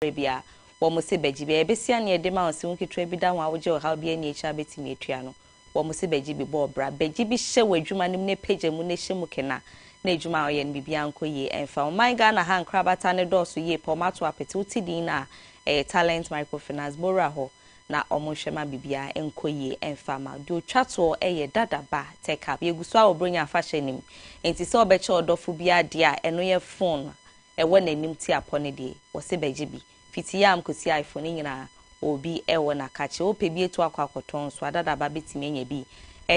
bia wo mo se beji bia ebesia na ede ma onse nketwa bi da ho awoje oha bia ni echa betimi etua no wo mo se beji bi bo bra beji bi hye wadwuma nim ne page mu ne hye mu kena na edwuma oye no bibia nkoye emfa o man Ghana ha nkrabata ne doso ye pomato apete utidi na talent microfinance bora ho na omonhwema bibia enkoye emfa ma do twato eye dadaba teka bi eguso a obronya afahye nim enti se obeche odofo bia de a eno ye phone ewo nanim ti apone de wo se beji bi fitiyam kosi iPhone nyina obi ewo na kache o pebi etu akwakoton so adadaba betimi enya bi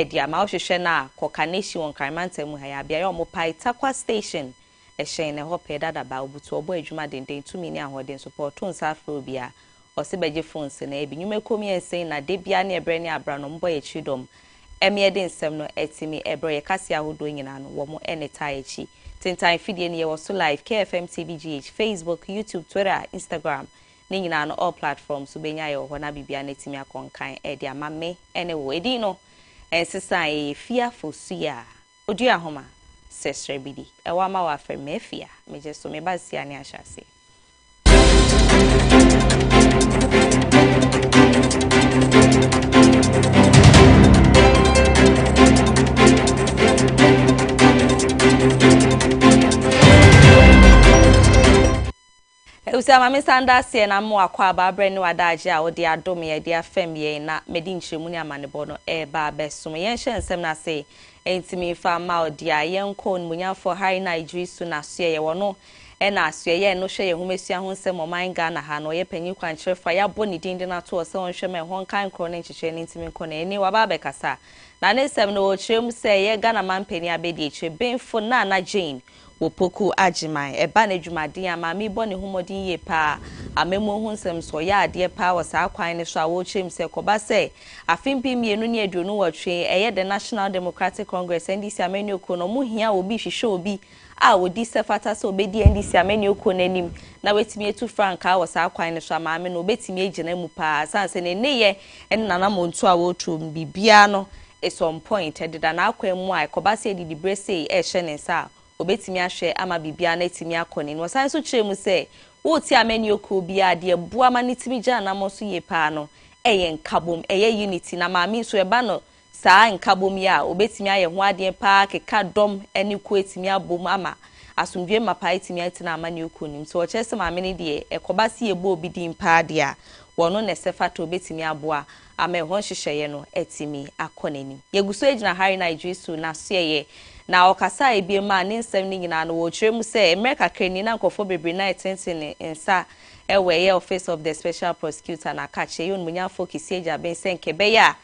dia ma ohwehwe na kokaneshi won Kramanta mu ha ya bia yo mo pai takwa station ehyen ne ho pe dadaba obutu obo adwuma denden tumi ni ahoden support on safro bia o se beje phones na ebi nyume komi ensen na de bia na ebre ni abra no mbo ye chidom eme de nsem no etimi ebre ye kase ahodo nyina no wo mo eneta echi tintan fidie ni ye wo so live KFM TVGH Facebook YouTube Twitter Instagram ni nyina no all platforms so benya ye ho na bibia na etimi akonkan de amame ene wo edi no ensesa e fearful suya odua homa sestre bidi e wa ma wa fe mefia meje so me basia ni ahase Usama misanda sie na mo akwa ba bre ni wadaje a odi adom ye dia fam ye na medi nchiremu ni amanebo no ba besom ye hye nsem na se entimi fa ma odi a yenko nmunyafo hari Nigeria su na so ye wono na so ye no hwe ye humesua ho nsem o man Ghana ha no ye panyi kwankyere fa ya bo ni dinde na to se won hwe me ho kan kro ne nkyekye ne ntimi nko na eni waba be kasa na ne nsem no o kyerem se ye Ghana man pani abedi ekye benfo na Jane wopoku ajiman eba na dwumadin ama mi bɔ ne homodin ye pa amemo hu nsem so ya ade pa wo sa kwan ne so a wo kyem se koba se afimpi mienu ne aduonu wɔtwe the National Democratic Congress NDC ameni okono mu hia obi hwehwe obi a wodi se fata se obedi NDC ameni okono anim na wetimi etu franka wo sa kwan ne so ama me no obetimi agina mu pa sanse ne neye nana montu a wo trum bibia no at some point edida na akwa mu a koba se didi brese hye ne sa obetimi ahwe ama bibia na etimi akone no san so kyeremu se wo ti amani oku bia de bua ma ne timi gya na mo so ye pa no eye nkabom eye unity na ma mi so eba no saa nkabom ya obetimi aye ho ade pa keka dom eni ku etimi abom ama asomdwe mapa etimi atina amani oku nim so kyerese ma me de ekoba se ye bo obi din pa de a wono ne sefato obetimi aboa ama ho hyehyeye no etimi akone nim yeguso ejina hari Nigeria su na so ye na okasa ebie ma ne nsem ni nyina no wo kyeremu se America krani na nkofo bebre na etenten nsa ewe ye office of the special prosecutor na kache yon munyafo kisieja ben senkebe ya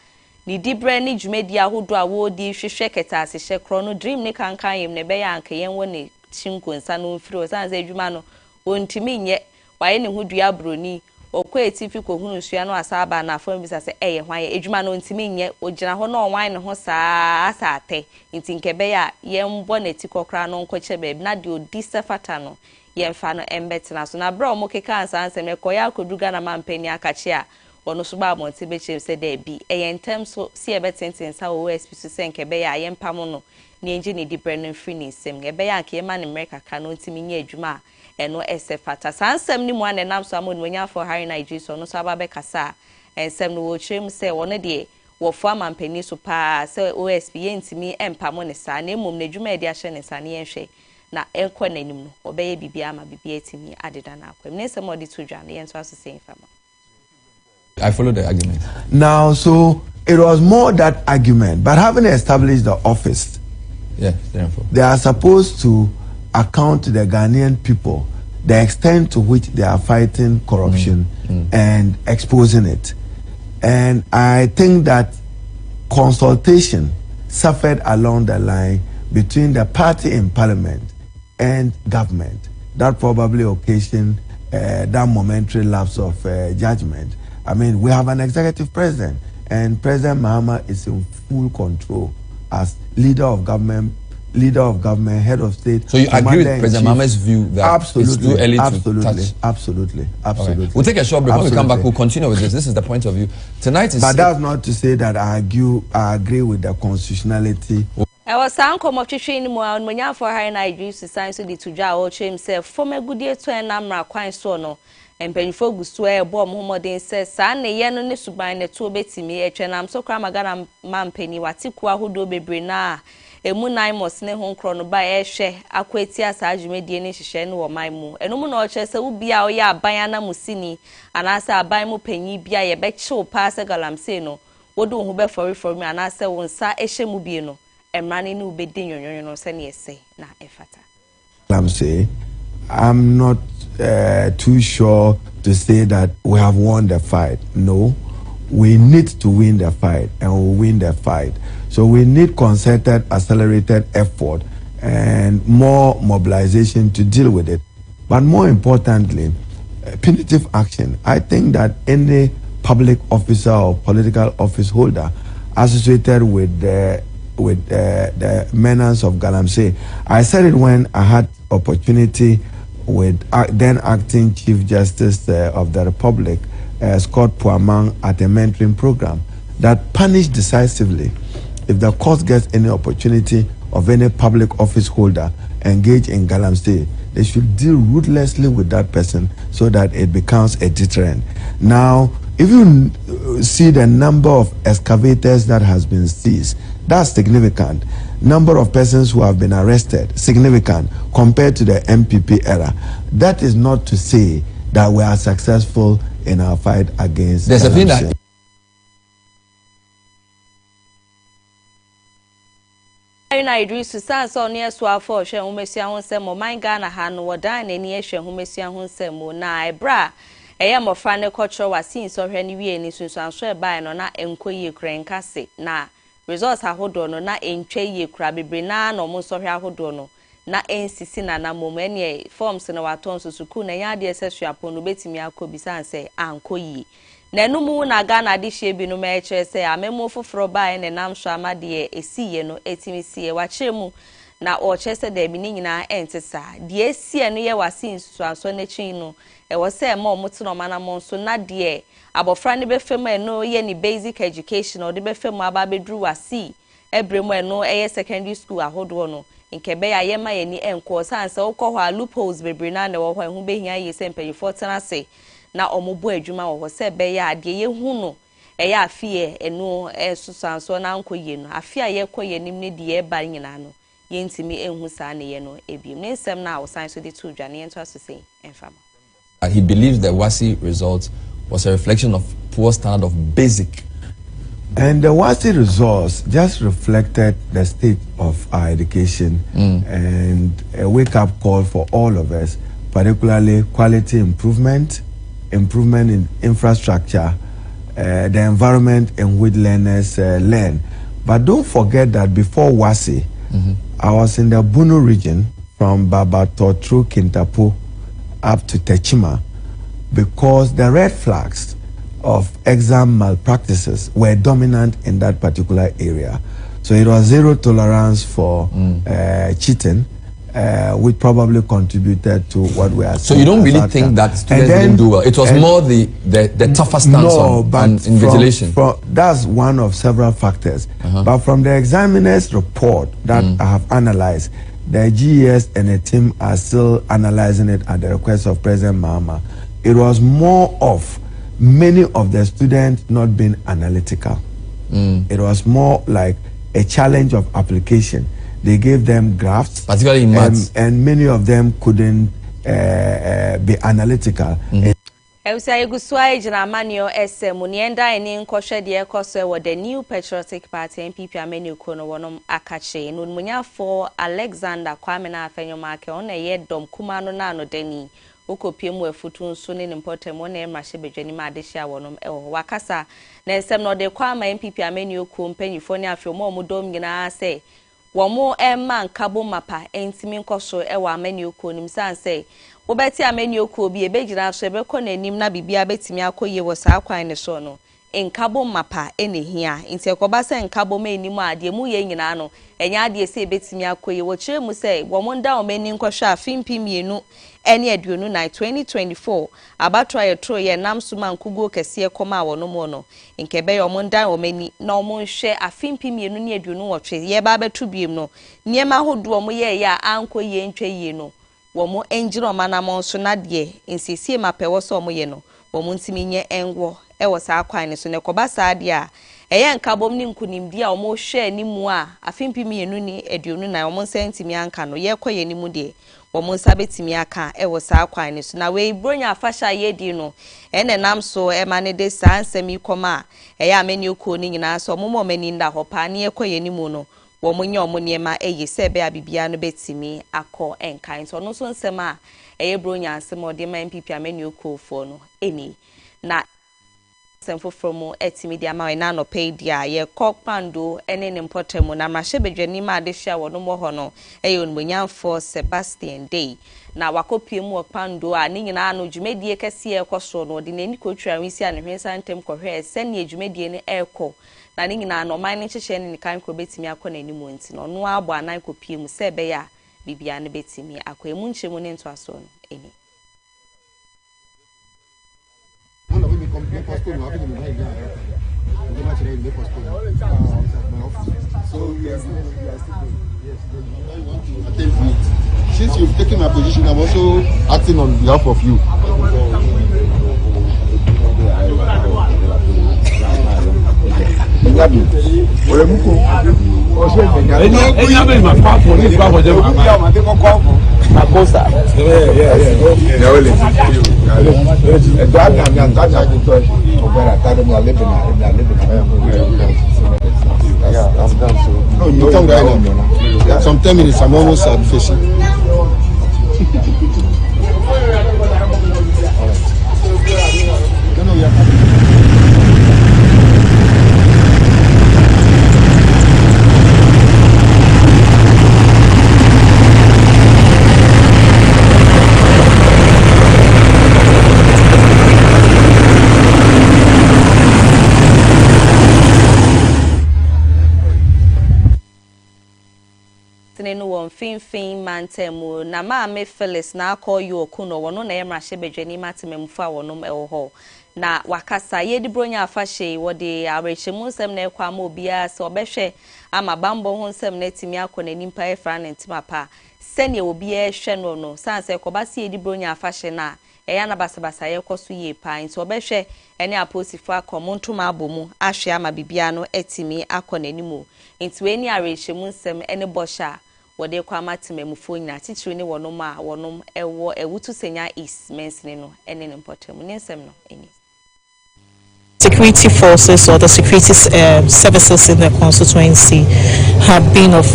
ni dibre ni dwumedi ahodo a wo di hwehwe keta ase hye kro no dream ne kankan yem ne be ya anka yen wo ne chinko nsa no mfiri o san ze adwuma no ontimi nye waye ne hudua broni okwa etifi kohunu sua no asaba na afọ bisa se eye hwan edwuma no ntimi nye ogina ho na onwan ne ho saa asate nti nkebe ya yembo na tikokra no nkoche bebi na de odi sefata no yemfa no embetena so na bra o mokeka ansa ansem ne koya akoduga na mampani akache a ono so ba monte beche se de bi eye ntem so si ebetenten sa wo OSP so se nkebe ya yempam no ne enje ne dibre no mfiri ne nsem ngebe ya nke ma ne America ka no ntimi nye adwuma eno esefata sansem ni mu anenam so amon wanya for hari Nigeria so no so ababe kasa ensem no wo kyerem se wona de wo fo amampani so pa se OSP yentimi empamo ne sa na emom na dwuma edi ahye ne sa ne yenhwe na enko nanim no obeye bibia ama bibia etimi adeda na akwem ne nsem odi to dwa na yento aso se infama. I follow the argument. Now, so it was more that argument, but having established the office, therefore they are supposed to account to the Ghanaian people the extent to which they are fighting corruption and exposing it. And I think that consultation suffered along the line between the party in parliament and government. That probably occasioned that momentary lapse of judgment. I mean, we have an executive president, and President Mahama is in full control as leader of government, head of state. So you agree with President Mahama's view that it's too early to touch? Absolutely. Okay. We'll take a short break. When we come back, we'll continue with this. This is the point of view. Tonight is... But that's not to say that I agree with the constitutionality. I was saying, come up to train more on Munya for high Nigeria science to the Tuja or himself from a good year to an amra quite so no. Empenyifo gusu ebo Muhammadin says sa ne ye no ne suban ne to betimi etwenam so kra magana mampeni watiku ahodo bebre na emu nine mos ne ho nkro no ba ehwe akwati asa adwumedie ne hihye ne wo man mu enum na oche se wo bia o ya aban na musini anasa aban mu panyi bia ye be chiw pa se galamse no wodo ho be for me anasa wo nsa ehye mu bie no emrane ne ubedi nyonyon no se ne ese na efata galamse. I'm not too sure to say that we have won the fight. No, we need to win the fight, and we'll win the fight. So we need concerted, accelerated effort and more mobilization to deal with it. But more importantly, punitive action. I think that any public officer or political office holder associated with the menace of Galamsey, I said it when I had opportunity with then acting Chief Justice of the Republic, Scott Puamang, at a mentoring program that punish decisively if the court gets any opportunity of any public office holder engaged in Galamsey. They should deal ruthlessly with that person so that it becomes a deterrent. Now, if you see the number of excavators that has been seized, that's significant. Number of persons who have been arrested, significant compared to the MPP era. That is not to say that we are successful in our fight against. There's a thing that na Idris Sanso ne so afọ hwe homesia ho nsem mo man Ghana ha no wodan na ni hwe homesia ho nsem mo na ebra eye mofra ne kọchọ wasin so hwe ni wie ni sunsuanso e bai no na enkoyi krenkase na results ahodo no na entwe ye kura bebre na no mo so hwe ahodo no na ensisi na na mom ene forms na waton so suku na ya de sesuapo no betimi akobisa anse ankoyi na enumu na Ghana de hye bi no ma eche se amemo foforo bai ne nam so amade esiye no etimi sie wachemu na o che se de bi ni nyina entesa de esie no ye wasin suanso na chi no e wo se ma omuti no mana mo so na de abofra ne be fem eno ye ni basic education o de be fem aba bedru wasi ebremu eno eye secondary school ahodo no nkebe ya ye ma ye ni enko sanse ukọ loopholes bebre na ne wo ho hu behia ye se mpanyifo tenase na omobo adwuma wo se be ya ade ye hu no e ya afie eno susanso na nkoye no afie ye koye nim ne de e ba nyina no ye ntimi enhu sa ne ye no ebiem ne nsem na wo san so de tu dwane ento aso sei enfam. He believes the WASSCE result was a reflection of poor standard of basic. And the WASSCE results just reflected the state of our education and a wake-up call for all of us, particularly quality improvement in infrastructure, the environment in which learners learn. But don't forget that before WASSCE, I was in the Bunu region from Babato through Kintapo up to Techima because the red flags of exam malpractices were dominant in that particular area. So it was zero tolerance for cheating, which probably contributed to what we are seeing. So you don't really think that students didn't do well? It was more the tougher stance on invigilation. That's one of several factors. But from the examiner's report that I have analyzed, the GES and the team are still analyzing it at the request of President Mahama. It was more of many of the students not being analytical. It was more like a challenge of application. They gave them graphs, particularly in maths, and many of them couldn't be analytical. Eusa Yeguswa Ejinamanio SM Munienda eni nkwohwe de ekoso wo the New Patriotic Party NPP amenu kono wonom akache no munyafo Alexander Kwame na afenyoma ke on eye dom kuma no na no dani okopiem wafutu nso ne importem on e mrahye bedwani ma adehia wonom ewo wakasa na ensem no de Kwame NPP amenu ko mpanyifo ne afio mo omudom nyina se womo emma nkabo mapa entimi nkoso ewo amenu ko nimsanse Obeti ameni oku bi ebegyina so ebekọ nanim na bibia betimi akoye wo saa kwan ne so no nkabo mapa enehia nti ekoba se nkabo ma enim ade mu ye nyina no enya ade se betimi akoye wo kire mu se wo monda o mani nkọhwe afimpi mienu ene aduonu na 2024 abatwa ye tro ye nam so man kugo kese koma wo no mo no nkebe yo monda o mani na o monhwe afimpi mienu ne aduonu wo twe ye ba betu biem no niema hodo o mo ye ya ankoye ntwe ye no womo enjiro manamon so na de nsiesie mapewo so omo ye no womo ntimi nye enwo e wo saa kwan ne so ne koba saa de a eye nkabom ni nkunimdi a womo hwe ni mu a afimpi mienu ni aduonu na womo nsentimi anka no ye koye ni mu de womo nsabetimi aka e wo saa kwan ne so na we bronya afasha ye di no ene nam so e mane de saa nsemi koma eye ameni okọ ni nyina so womo mani nda hopa ne ye koye ni mu no womo nya omo niema eye sebe abibia no betimi akọ enkan so no so nsem a eye bronya ansem ode ma MPP ameni okọ fo no eni na semfo from etimi dia ma na no pay dia ye kokpando ene ne mpotemu na mrahye bedwani ma de hia wono mo ho no eye onmonyamfo Sebastian Day na wakopie mu okpando a ne nyina no dwumedie kese ekoso no de nani kotwa wisi a ne hwensa ntem kohwe sene dwumedie ne eko na ne nyina no man ne kyekye ne kan kro betimi akọ na nimu nti no no abo anan kopie mu sebe ya bibia ne betimi akọ emu nchemu ne nto aso no eni Since you've taken my position, I'm also acting on behalf of you. Some 10 minutes, I'm almost at fishing. no won fin mantemu na ma me Phyllis na call you okuno wono na yemrahye bedwani matememfu a wonom ewo ho na wakasa ye di bronya afahye wode awrechemu nsem na ekwa ma obia se obehwe ama bambo ho nsem na timi akọ na nimpa efra na ntimapa sene obia ehwe no no sanse ekobase ye di bronya afahye na eya na basabasa ye koso ye pa nti obehwe ene aposifo akomontoma abomu ahwe ama bibia no etimi akọ na nimu nti we ni awrechemu nsem ene bosha wode kwa matememfu nyina titiri ne wonom a wonom ewo ewutu senya is mensene no ene ne mpotemu ne nsem no eni security forces or the security services in the constituency have been of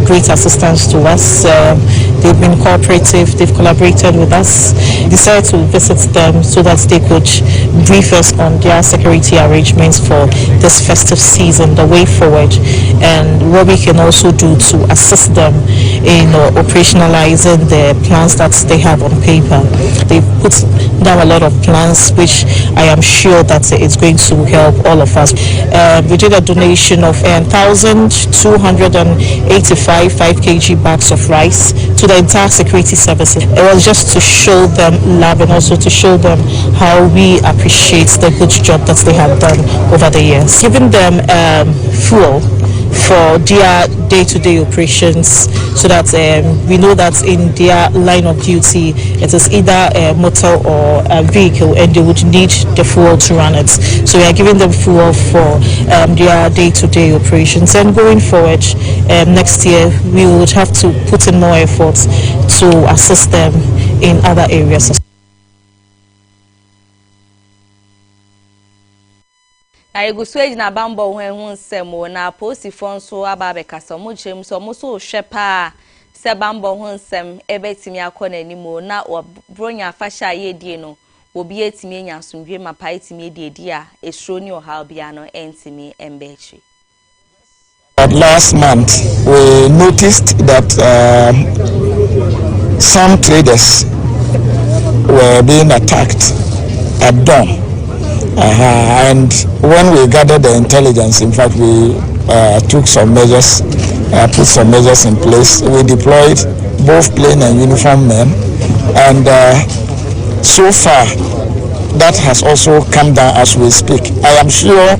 great assistance to us. They've been cooperative, they've collaborated with us. Decided to visit them so that they could brief us on their security arrangements for this festive season, the way forward, and what we can also do to assist them in operationalizing the plans that they have on paper. They've put down a lot of plans which I am sure that it's going to help all of us. We did a donation of 1,285 5 kg bags of rice to the entire security services. It was just to show them love and also to show them how we appreciate the good job that they have done over the years. Giving them fuel for their day-to-day operations so that we know that in their line of duty it is either a motor or a vehicle and they would need the fuel to run it. So we are giving them fuel for their day-to-day operations, and going forward next year we would have to put in more efforts to assist them in other areas. na egusueji na bambo hwenhu nsemo na posifo nso ababe kasa mo chem so mo so hwepa se bambo hu nsem ebetimi akọ na animo na obronya afasha ye die no obi etimi enya asomdwe mapa etimi edi a esro ni oha bia no entimi embechi. Last month we noticed that some traders were being attacked at dawn. And when we gathered the intelligence, in fact, we took some measures, put some measures in place. We deployed both plain and uniform men, and so far that has also come down as we speak. I am sure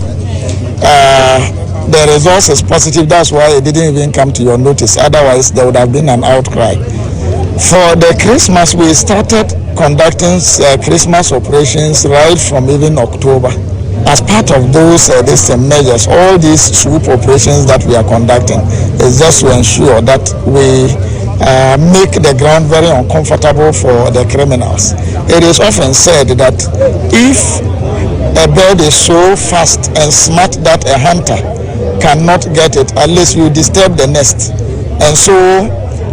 the results is positive. That's why it didn't even come to your notice. Otherwise, there would have been an outcry. For the Christmas, we started conducting Christmas operations right from even October. As part of those measures, all these swoop operations that we are conducting is just to ensure that we make the ground very uncomfortable for the criminals. It is often said that if a bird is so fast and smart that a hunter cannot get it, at least you disturb the nest. And so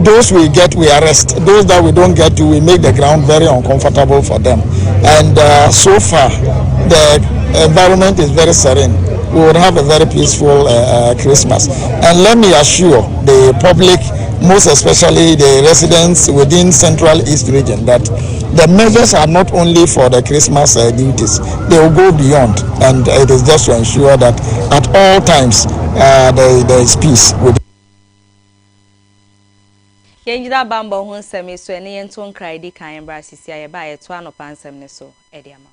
those we get, we arrest. Those that we don't get to, we make the ground very uncomfortable for them. And so far, the environment is very serene. We will have a very peaceful Christmas. And let me assure the public, most especially the residents within Central East region, that the measures are not only for the Christmas duties. They will go beyond, and it is just to ensure that at all times there is peace. Yenjida bambo hun semi so ene yento nkrai di kan bra sisi aye ba ye to anopa nsem ne so e dia ma.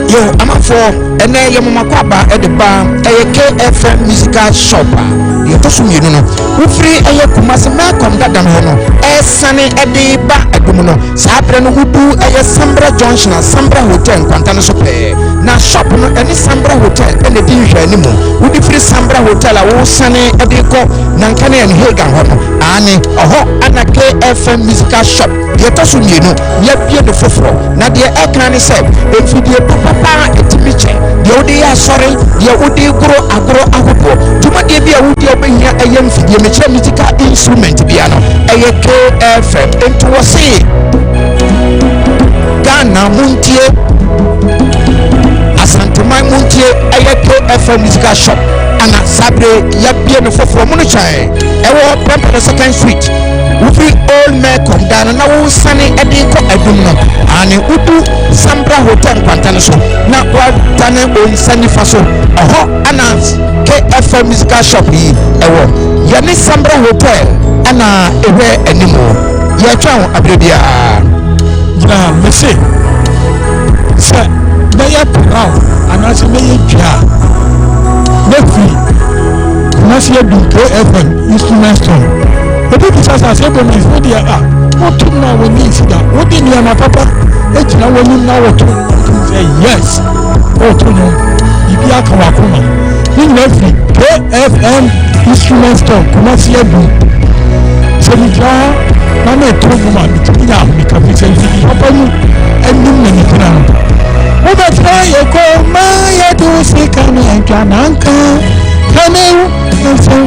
Yo, I'm a for and then your mama kwaba at the bar, a KFM musical shop. You push me, you know. We free a kumasa come that down hono. A sunny at the bar at Gumuno. Sapran who do a Sambra Junction and Sambra Hotel, Quantana Sope. Now shop no any Sambra Hotel and the division anymore. We be free Sambra Hotel, a sunny at the co, Nankani and Hagan hono. Annie, and a KFM musical shop. You toss me, you know. Yet beautiful floor. Now the air can said, if you do papa etimiche de odi ya sorry de odi gro agro agopo tuma de bia wodi obehia ayem fidie meche musical instrument bia no eye KFM into wose Ghana muntie Asantuma muntie eye KFM musical shop ana sabre ya bia no foforo mu no chan ewo Pempe second street Ufi old man come down and now sunny edinko edumno and udu Sambra Hotel Quantana so na wa tane on sunny faso announce KFM musical shop yi ewo yani Sambra Hotel ana ewe animo ye twan abrebia jina mese se na ya proud anase me ye twa nefi na se du KFM instrument store. The people say is not there. What to now when you see that? What did you my papa? It's now when you know what to say. Yes. Oh, to know. If you are Kawakuma, in every KFM instrument store, come on, see you. So we draw. Mama told you man, it's me now. Because it's a papa you and you many crown. Oh, that's why you call my do say come and Jananka. Come in and say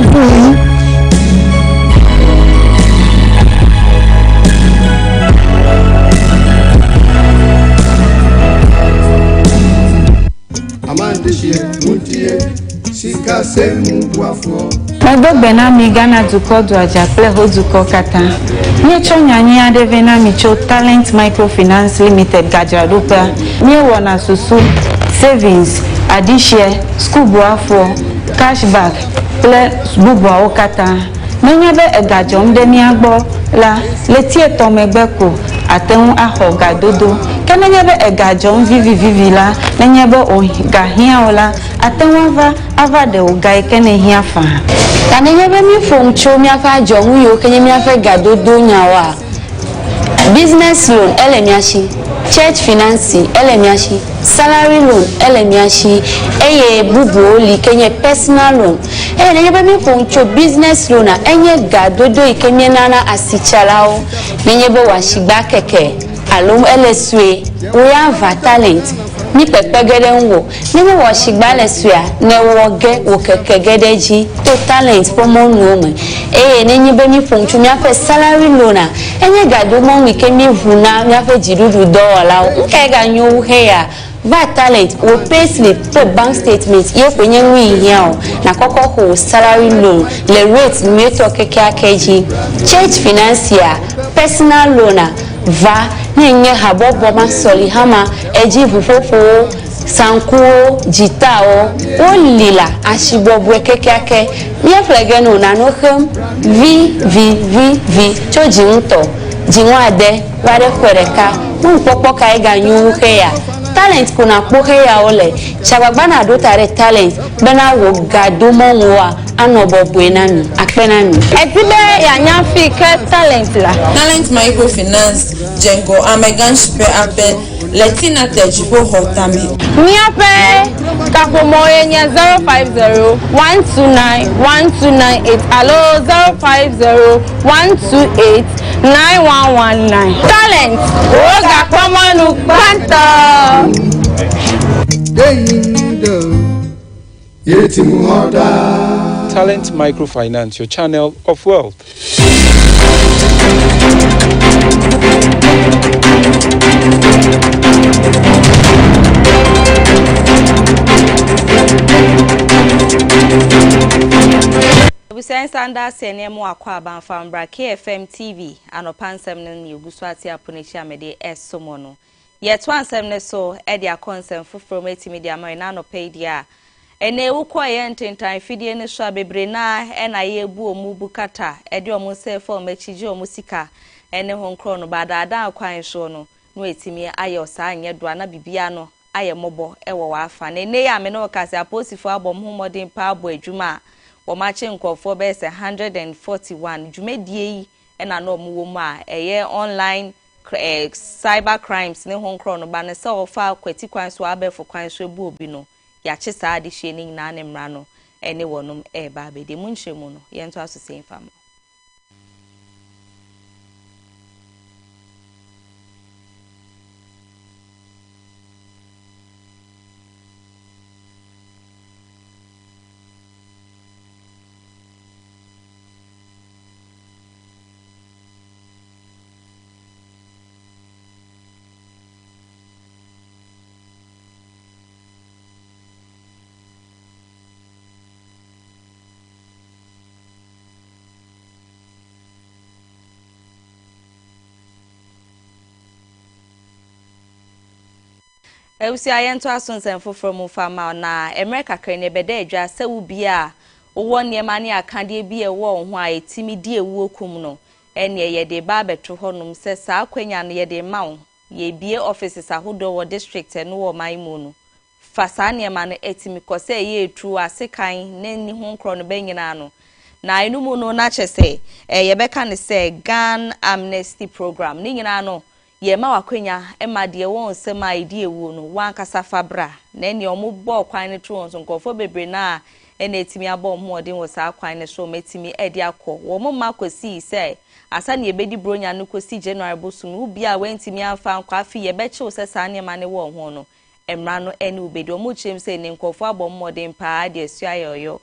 Odo benami Ghana duko do ajaple ho duko kata. Nyecho nyanyi adevena micho Talent Microfinance Limited Gajarupa. Nye wana susu savings, adishare, school boafo, cashback, ple bubwa okata. Menyebe egajom deni agbo la letie tomegbeko aten ahoga dodo. Kenenyebe egajom vivi la nenyebe ogahia ola atenwava avade ogai kene hiafa. Kanenyebe mi fomcho mi afa jomu yo kenye mi afa gadodo nyawa. Business loan elemiashi, church finance elemiashi, salary loan elemiashi, eye bubu oli kenye personal loan. Nenyebe mi fomcho business loan enye gadodo ikenye nana asichalao. Nenyebe washigba keke alum eleswe we talent ni pepe gede nwo ni mo washigba lesua ne woge wo keke gede ji to talent promo no nenyibe mi fonchu mi afa salary loan enye gado mo wi ke mi huna mi afa jirudu dola nke ga nyu he ya talent wo payslip to bank statement ye kwenye nwi hia o na kokko ho salary loan le rate mi to keke akeji church financier personal loan va nenye habobo masoli hama eji fufofo sankuo jitao olila ashibobwe kekeke mi aflege no na no hem v choji nto jinwade wade kwereka mpopo kaiga nyu heya talent kuna po heya ole chagbagba do tare talent bena wo gado monwa anobo buenami akpenami etibe ya nyafi ke talent la talent microfinance jengo amegan shipe ape letina tejibo hotami miape kakomoye nya 050 129 1298 alo 050 128 9119 talent oga pomonu kwanta Talent Microfinance, your channel of wealth. Sanda senemu akwa banfambra KFM TV anopansem ne yugusu ati aponichi amede esomono yeto ansem ne so e dia consem fufuro metimi dia mai na no pedia ene ukwa ye ntentan fidie ne so abebre na e na ye bu omu bukata e de omu se fo machiji omu sika ene honkro no badada akwan so no no etimi ayo sa anye do na bibia no aye mobo e wo afa na ene ya me no kase aposifo abom homodin pa abo adwuma Omache nkofo be 141 jumedie yi na no mu wo mu a eye online cyber crimes ne honkro no ba ne se ofa kwati kwan so abefo kwan so ebu obi no ya che saa de hye ni na ne mra no ene wonum e ba be de mu nhwemu no ye nto aso sen fam Ewusi ayento asonsen foforo mu fama na America krene bede adwa sewu bia owo niema ne akade bia wo ho a etimi di ewu okum no ene ye de ba beto honum se sa akwanya no ye de mawo ye bie offices ahodo wo district no wo maimu no fasa niema no etimi kose ye etu asekan ne ni ho nkro no benyina no na enumu no na chese ye beka ne se Gun Amnesty Program ni nyina no ye ma wakwenya ema de won sema ide ewu no wan kasa fabra na ene omo bo kwan ne tu won so nkofo bebre na ene etimi abo mo odin wo sa kwan ne so metimi edi akọ wo mo makosi se asa ne ebedi bronya no kosi January bosum ubi a wentimi afa nkwa afi ye beche wo se sa ne ma ne wo ho no emra no ene ubedi omo chem se ne nkofo abo mo odin pa de asu ayoyo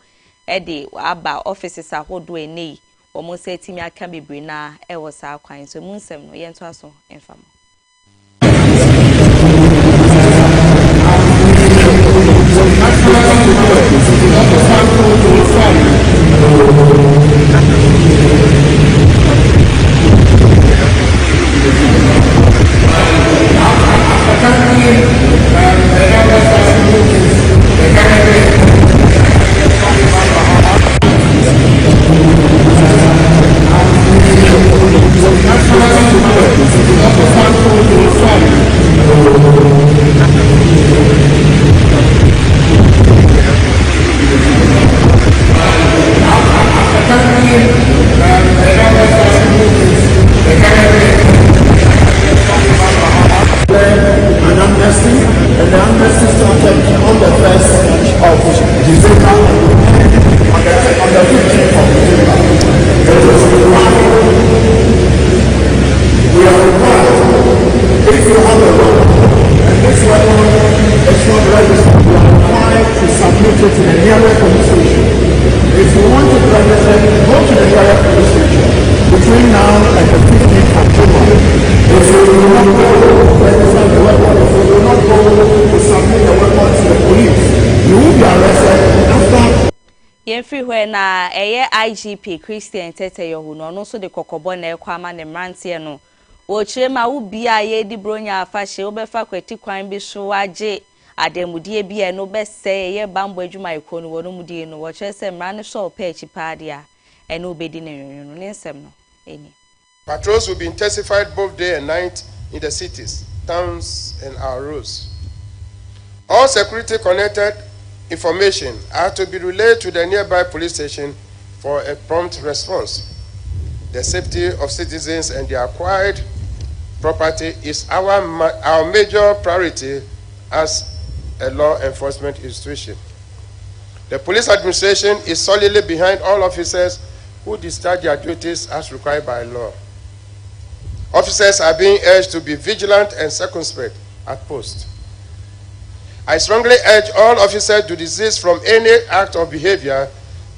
ede aba offices ahodo ene omo se etimi aka bebre na e wo sa kwan so mu nsem no ye nto aso enfam na eye IGP Christian Tete Yohu no no so de kokobo na ekwama ne mrantie no wo chire ma wo bia ye di bronya afahye wo befa kwati kwan bi so age ademudie bia no bese ye bambo adwuma iko no wono mudie no wo chire se mra ne so pa echi pa dia ene obedi ne nwenu ne nsem no eni Patrols will be intensified both day and night in the cities, towns, and our roads. All security-connected information are to be relayed to the nearby police station for a prompt response. The safety of citizens and their acquired property is our major priority as a law enforcement institution. The police administration is solidly behind all officers who discharge their duties as required by law. Officers are being urged to be vigilant and circumspect at post. I strongly urge all officers to desist from any act or behavior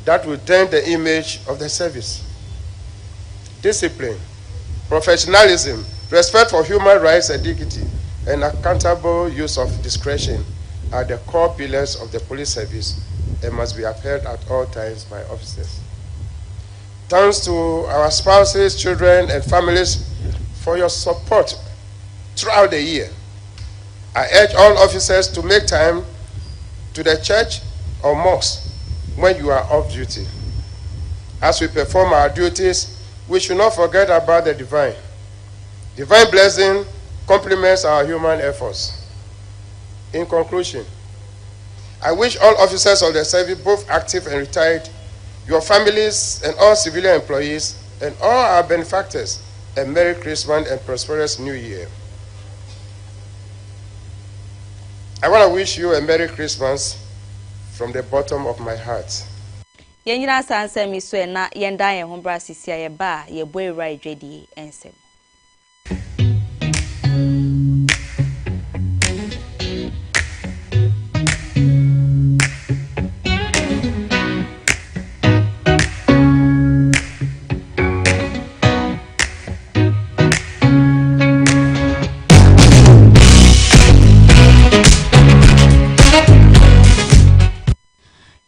that will dent the image of the service. Discipline, professionalism, respect for human rights and dignity, and accountable use of discretion are the core pillars of the police service and must be upheld at all times by officers. Thanks to our spouses, children, and families for your support throughout the year. I urge all officers to make time to the church or mosque when you are off duty. As we perform our duties, we should not forget about the divine. Divine blessing complements our human efforts. In conclusion, I wish all officers of the service, both active and retired, your families, and all civilian employees, and all our benefactors, a Merry Christmas and prosperous New Year. I want to wish you a Merry Christmas from the bottom of my heart. Yenjina sanse mi so na yenda yen hombra sisia ye ba ye boy right dwedi ensem.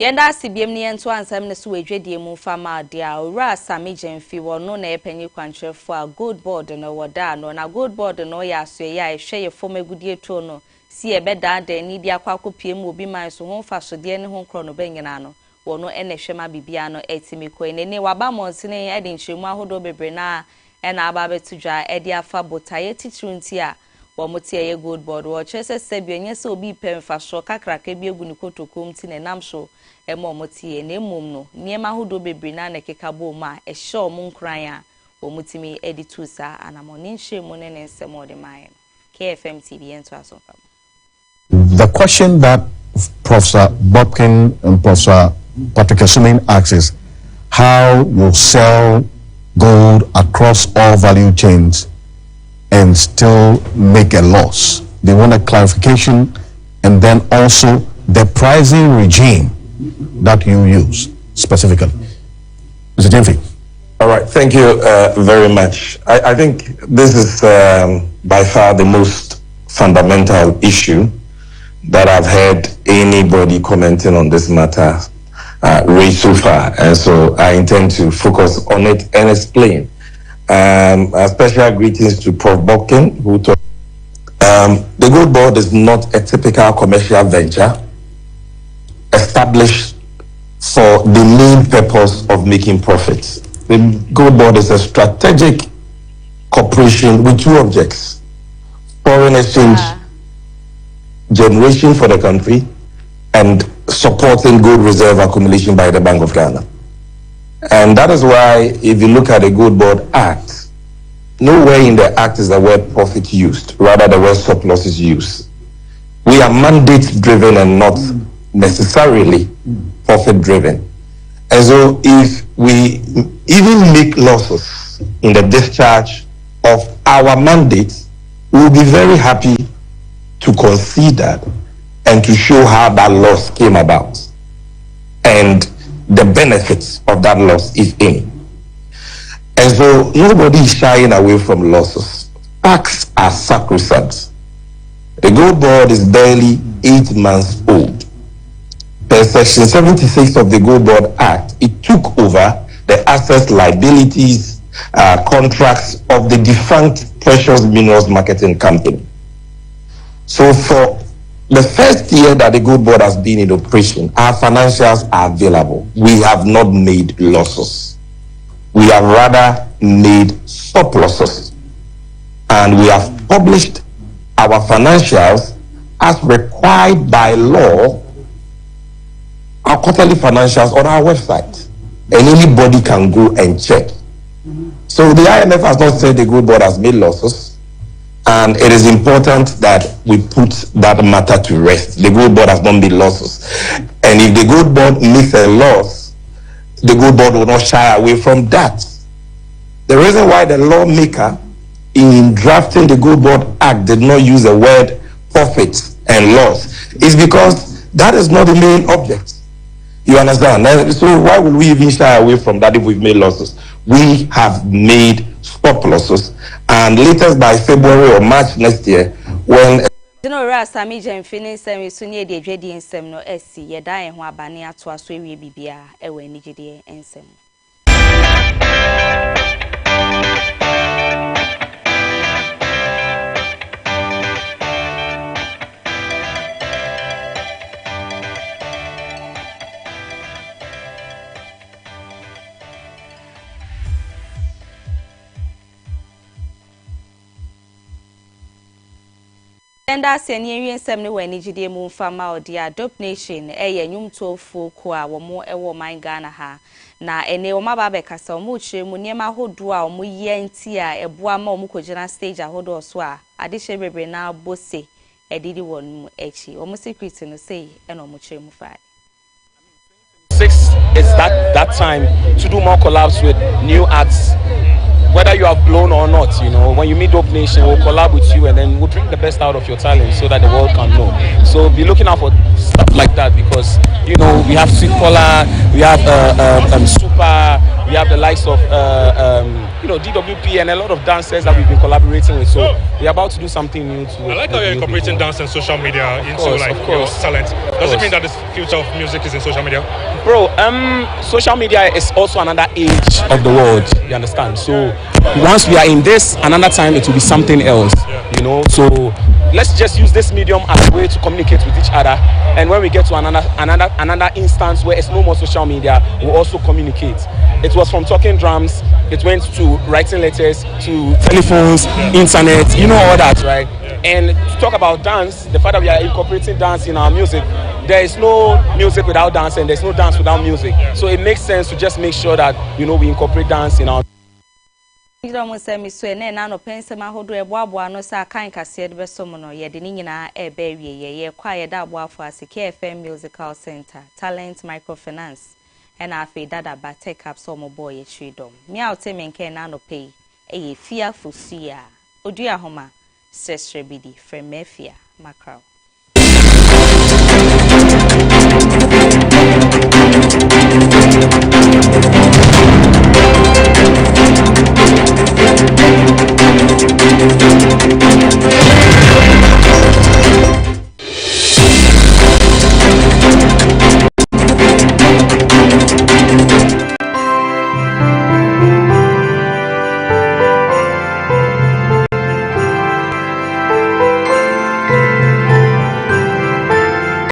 Yenda CBM ni ento ansam ne so edwedie mu fama dia ora sami jenfi wono na epanyi kwantrefo a good board no woda no na good board no ya so ya ehwe ye fom agudie to no si ebeda da ni dia kwakopie mu obi man so ho fa so de ne ho kro no banyina no wono ene hwema bibia no etimi ko ene waba monsene ede nchemu ahodo bebre na ena aba betudwa ede afa botaye titrunti a womotie ye good board wo chese sebie nyese obi pemfa so kakraka bi egu ni kotokom ti ne namso emo motie na emom no niema hodo bebre na nekeka bo ma ehye omunkran a womutimi editu sa anamoni nhemu ne nsemo de maye KFM TV ento asonfa. The question that Professor Bobkin and Professor Patrick Asumin asks is how you sell gold across all value chains and still make a loss. They want a clarification, and then also the pricing regime that you use specifically. Mr. Jenfi. All right, thank you very much. I think this is by far the most fundamental issue that I've heard anybody commenting on this matter raised so far, and so I intend to focus on it and explain. A special greetings to Prof. Bobkin, who talked. The Gold Board is not a typical commercial venture established for the main purpose of making profits. The Gold Board is a strategic corporation with two objects: foreign exchange generation for the country and supporting gold reserve accumulation by the Bank of Ghana. And that is why, if you look at the Gold Board Act, nowhere in the Act is the word profit used, rather the word surplus is used. We are mandate-driven and not necessarily profit-driven. And so if we even make losses in the discharge of our mandate, we will be very happy to concede that and to show how that loss came about and the benefits of that loss, if any. And so nobody is shying away from losses. Facts are sacrosanct. The Gold Board is barely 8 months old. Per Section 76 of the Gold Board Act, it took over the assets, liabilities, contracts of the defunct Precious Minerals Marketing Company. So for the first year that the Gold Board has been in operation, our financials are available. We have not made losses. we have rather made surpluses. And we have published our financials as required by law, our quarterly financials on our website. And anybody can go and check. So the IMF has not said the Gold Board has made losses. And it is important that we put that matter to rest. The Gold Board has not made losses. And if the Gold Board makes a loss, the Gold Board will not shy away from that. The reason why the lawmaker in drafting the Gold Board Act did not use the word profit and loss is because that is not the main object. You understand? So why would we even shy away from that if we've made losses? We have made surpluses, and latest by February or March next year, when General Sami Jemfini Semi Sunia de Jadi and Semno SC, Yeda and Wabania to us, we bibia, ewe Nijidi and Sem. Enda senye nsem ne wani gidie mu mfama odi Adopt Nation eye nyumtofo ko a womo ewo man Ghana ha na ene wo maba be kasa wo chire mu niema hodo a wo ye nti a eboa ma wo kogina stage ahodo so a adehye bebre na bose edidi wonu echi wo secret no say e no mo chire mu fa. 6 is that time to do more collabs with new acts. Whether you have blown or not, you know, when you meet Dope Nation, we'll collab with you and then we'll bring the best out of your talent so that the world can know. So be looking out for stuff like that because, you know, we have Sweet Collar, we have Super, we have the likes of, you know, DWP and a lot of dancers that we've been collaborating with. So we're about to do something new too. I like how you're incorporating dance and social media into your talent. Does it mean that the future of music is in social media? Bro, social media is also another age of the world, you understand? So once we are in this, another time it will be something else, you know. So let's just use this medium as a way to communicate with each other. And when we get to another instance where it's no more social media, we'll also communicate. It was from talking drums, it went to writing letters, to telephones, internet, you know all that, right? And to talk about dance, the fact that we are incorporating dance in our music, there is no music without dance and there's no dance without music. So it makes sense to just make sure that, you know, we incorporate dance in our Idomo semi so na na no pensema hodo eboabo no sa kan kase de besom no ye de ni nyina e ba wie ye kwa ye da aboafo asike FM Musical Center Talent Microfinance na afi dada ba take up so mo boy ye tridom mi outeme nke na no pay e ye fia fusia odua homa sesrebidi from mafia macro